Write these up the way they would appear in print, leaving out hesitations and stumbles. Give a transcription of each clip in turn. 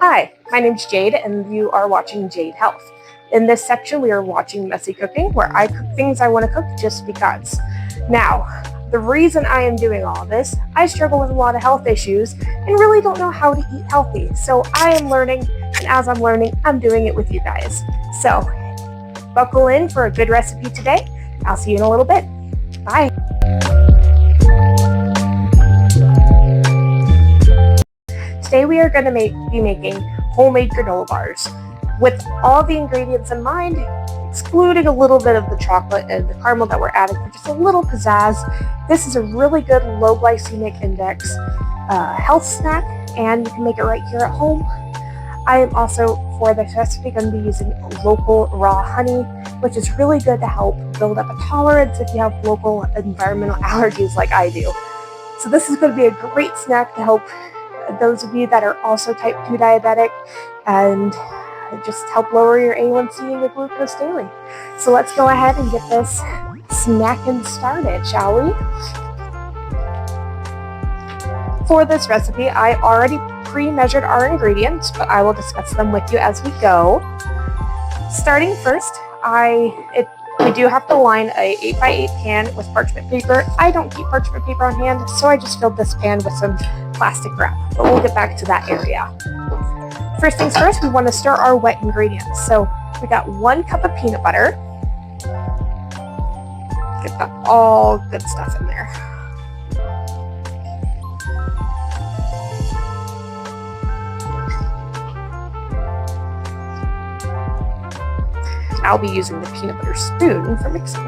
Hi, my name's Jade and you are watching Jade Health. In this section we are watching Messy Cooking, where I cook things I want to cook just because. Now, the reason I am doing all this, I struggle with a lot of health issues and really don't know how to eat healthy. So I am learning, and as I'm learning, I'm doing it with you guys. So buckle in for a good recipe today. I'll see you in a little bit. Bye. Today we are going to be making homemade granola bars with all the ingredients in mind, excluding a little bit of the chocolate and the caramel that we're adding for just a little pizzazz. This is a really good low glycemic index health snack, and you can make it right here at home. I am also, for this recipe, going to be using local raw honey, which is really good to help build up a tolerance if you have local environmental allergies like I do. So this is going to be a great snack to help those of you that are also type 2 diabetic and just help lower your A1C and your glucose daily. So let's go ahead and get this snacking started, shall we? For this recipe, I already pre-measured our ingredients, but I will discuss them with you as we go. Starting first, we do have to line a 8x8 pan with parchment paper. I don't keep parchment paper on hand, so I just filled this pan with some plastic wrap, but we'll get back to that area. First things first, we want to stir our wet ingredients. So we got 1 cup of peanut butter. Get that all good stuff in there. I'll be using the peanut butter spoon for mixing.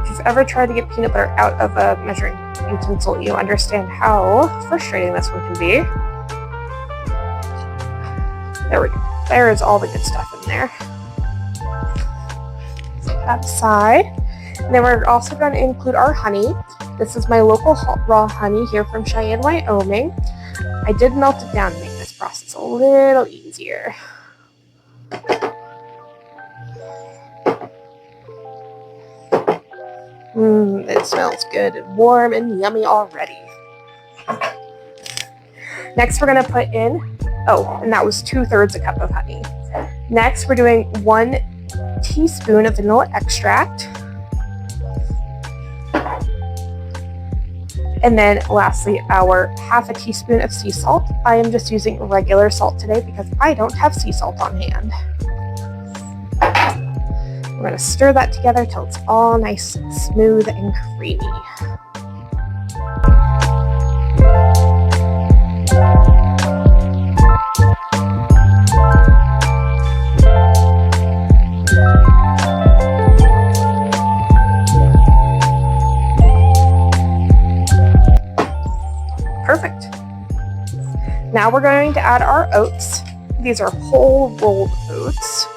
If you've ever tried to get peanut butter out of a measuring utensil, you understand how frustrating this one can be. There we go. There is all the good stuff in there. Set that aside. And then we're also going to include our honey. This is my local raw honey here from Cheyenne, Wyoming. I did melt it down to make this process a little easier. It smells good and warm and yummy already. Next, we're going to put in, and that was 2/3 a cup of honey. Next, we're doing 1 teaspoon of vanilla extract. And then lastly, our 1/2 teaspoon of sea salt. I am just using regular salt today because I don't have sea salt on hand. We're going to stir that together till it's all nice and smooth and creamy. Perfect. Now we're going to add our oats. These are whole rolled oats.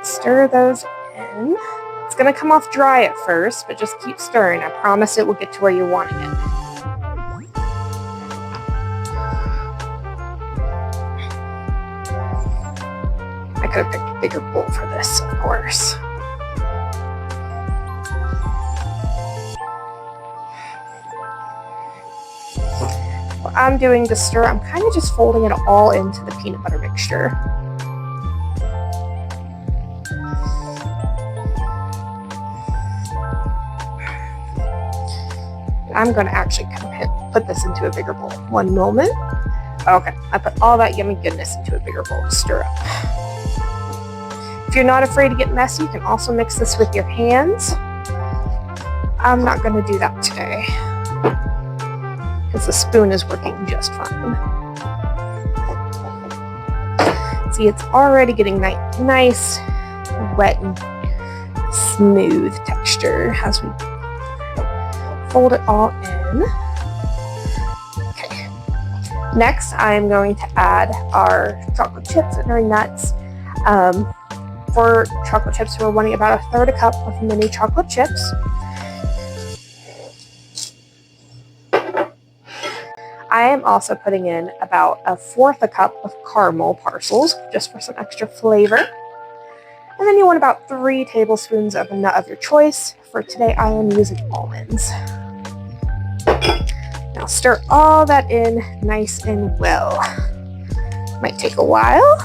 Stir those in. It's going to come off dry at first, but just keep stirring. I promise it will get to where you're wanting it. I could have picked a bigger bowl for this, of course. While I'm doing the stir, I'm kind of just folding it all into the peanut butter mixture. I'm going to actually put this into a bigger bowl. One moment. Okay, I put all that yummy goodness into a bigger bowl to stir up. If you're not afraid to get messy, you can also mix this with your hands. I'm not going to do that today because the spoon is working just fine. See, it's already getting nice, wet, and smooth texture as we fold it all in. Okay. Next, I'm going to add our chocolate chips and our nuts. For chocolate chips, we're wanting about 1/3 cup of mini chocolate chips. I am also putting in about 1/4 cup of caramel parcels just for some extra flavor. And then you want about 3 tablespoons of a nut of your choice. For today, I am using almonds. Now stir all that in nice and well. Might take a while.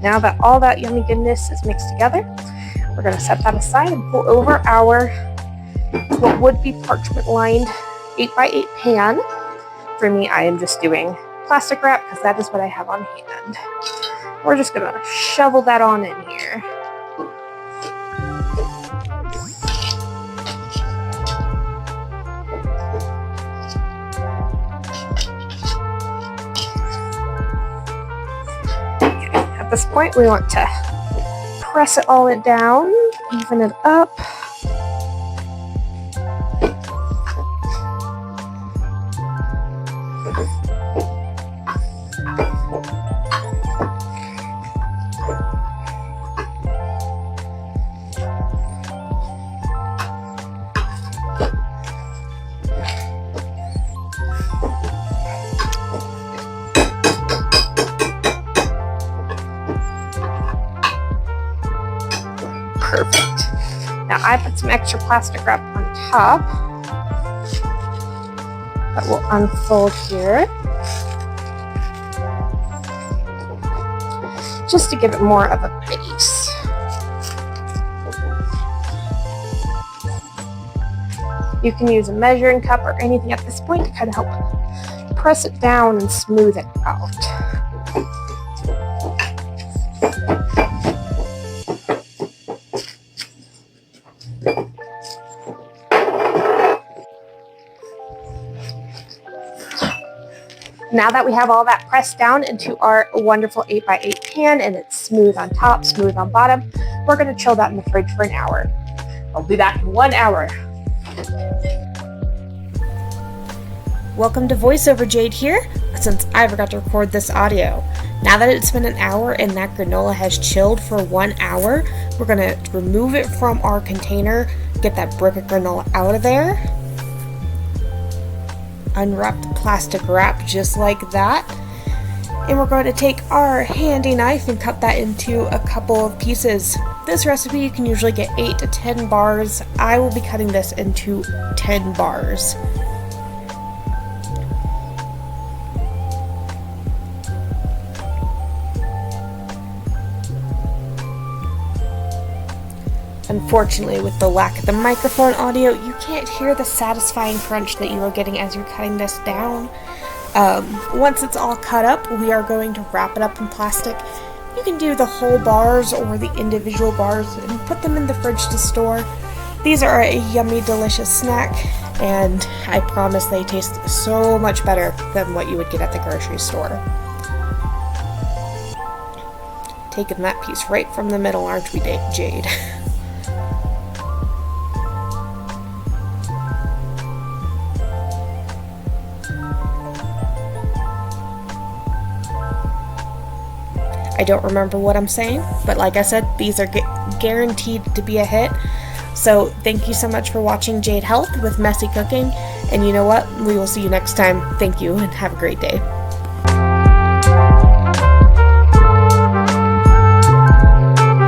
Now that all that yummy goodness is mixed together, we're going to set that aside and pull over our what would be parchment lined 8x8 pan. For me, I am just doing plastic wrap because that is what I have on hand. We're just going to shovel that on in here. At this point, we want to press it all down, even it up. Perfect. Now I put some extra plastic wrap on top that will unfold here, just to give it more of a base. You can use a measuring cup or anything at this point to kind of help press it down and smooth it out. Now that we have all that pressed down into our wonderful 8x8 pan and it's smooth on top, smooth on bottom, we're going to chill that in the fridge for an hour. I'll be back in 1 hour. Welcome to VoiceOver Jade here, since I forgot to record this audio. Now that it's been an hour and that granola has chilled for 1 hour, we're going to remove it from our container, get that brick of granola out of there. Unwrap the plastic wrap just like that, and we're going to take our handy knife and cut that into a couple of pieces. This recipe you can usually get 8 to 10 bars. I will be cutting this into 10 bars. Unfortunately, with the lack of the microphone audio, you can't hear the satisfying crunch that you are getting as you're cutting this down. Once it's all cut up, we are going to wrap it up in plastic. You can do the whole bars or the individual bars and put them in the fridge to store. These are a yummy, delicious snack, and I promise they taste so much better than what you would get at the grocery store. Taking that piece right from the middle, aren't we, Jade? I don't remember what I'm saying, but like I said, these are guaranteed to be a hit. So thank you so much for watching Jade Health with Messy Cooking, and you know what? We will see you next time. Thank you, and have a great day.